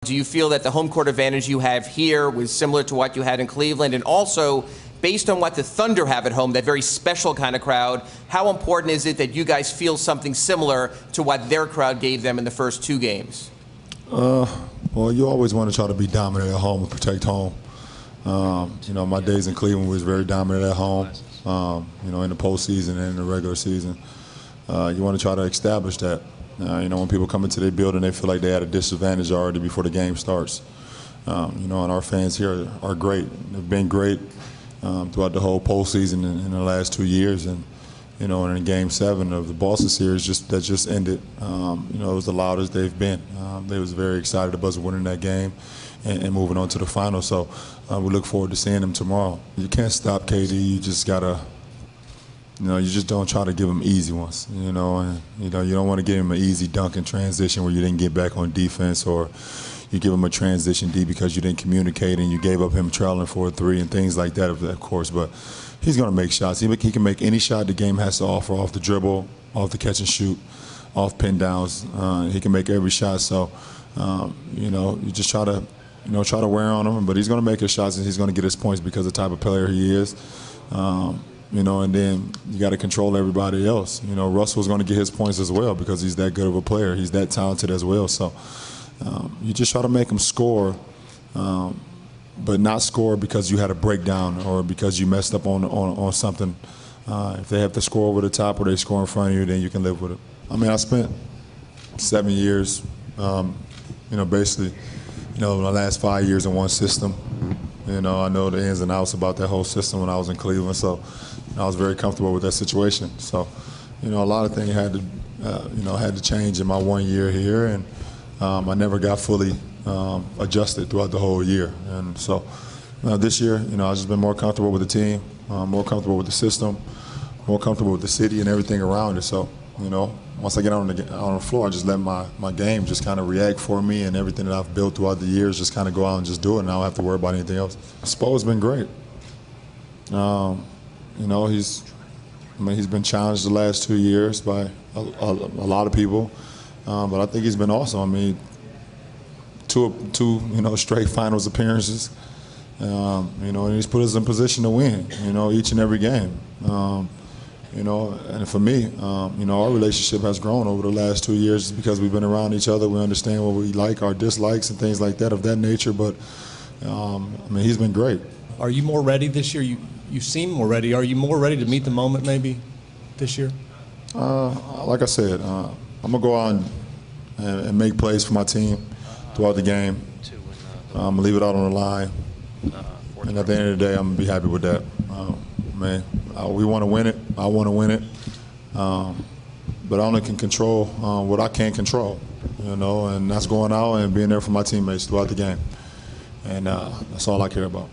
Do you feel that the home court advantage you have here was similar to what you had in Cleveland? And also, based on what the Thunder have at home, that very special kind of crowd, how important is it that you guys feel something similar to what their crowd gave them in the first 2 games? Well, you always want to try to be dominant at home and protect home. My days in Cleveland was very dominant at home, in the postseason and in the regular season. You want to try to establish that. When people come into their building, they feel like they had a disadvantage already before the game starts. And our fans here are great. They've been great throughout the whole postseason in the last 2 years. And, in Game 7 of the Boston series that just ended, it was the loudest they've been. They was very excited about us winning that game and moving on to the final. So we look forward to seeing them tomorrow. You can't stop KD. You just gotta. You just don't try to give him easy ones, you don't want to give him an easy dunk in transition where you didn't get back on defense, or you give him a transition D because you didn't communicate and you gave up him trailing for a 3 and things like that, of course. But he's going to make shots. He can make any shot the game has to offer, off the dribble, off the catch and shoot, off pin downs. He can make every shot. So, you just try to wear on him. But he's going to make his shots and he's going to get his points because of the type of player he is. And then you got to control everybody else. Russell's going to get his points as well because he's that good of a player. He's that talented as well. So you just try to make him score, but not score because you had a breakdown or because you messed up on something. If they have to score over the top or they score in front of you, then you can live with it. I spent 7 years, basically, the last 5 years in one system. I know the ins and outs about that whole system when I was in Cleveland, so I was very comfortable with that situation. So, a lot of things had to change in my 1 year here, and I never got fully adjusted throughout the whole year. And so, this year, I've just been more comfortable with the team, more comfortable with the system, more comfortable with the city and everything around it. So, once I get on the floor, I just let my game just kind of react for me, and everything that I've built throughout the years just kind of go out and just do it, and I don't have to worry about anything else. Spo's been great. He's been challenged the last 2 years by a lot of people, but I think he's been awesome. Two straight finals appearances, and he's put us in position to win, each and every game. And for me, our relationship has grown over the last 2 years because we've been around each other. We understand what we like, our dislikes, and things like that of that nature. But he's been great. Are you more ready this year? You seem more ready. Are you more ready to meet the moment maybe this year? Like I said, I'm gonna go out and make plays for my team throughout the game. I'm gonna leave it out on the line, and at the end of the day, I'm gonna be happy with that. We want to win it. I want to win it. But I only can control what I can't control, and that's going out and being there for my teammates throughout the game. And that's all I care about.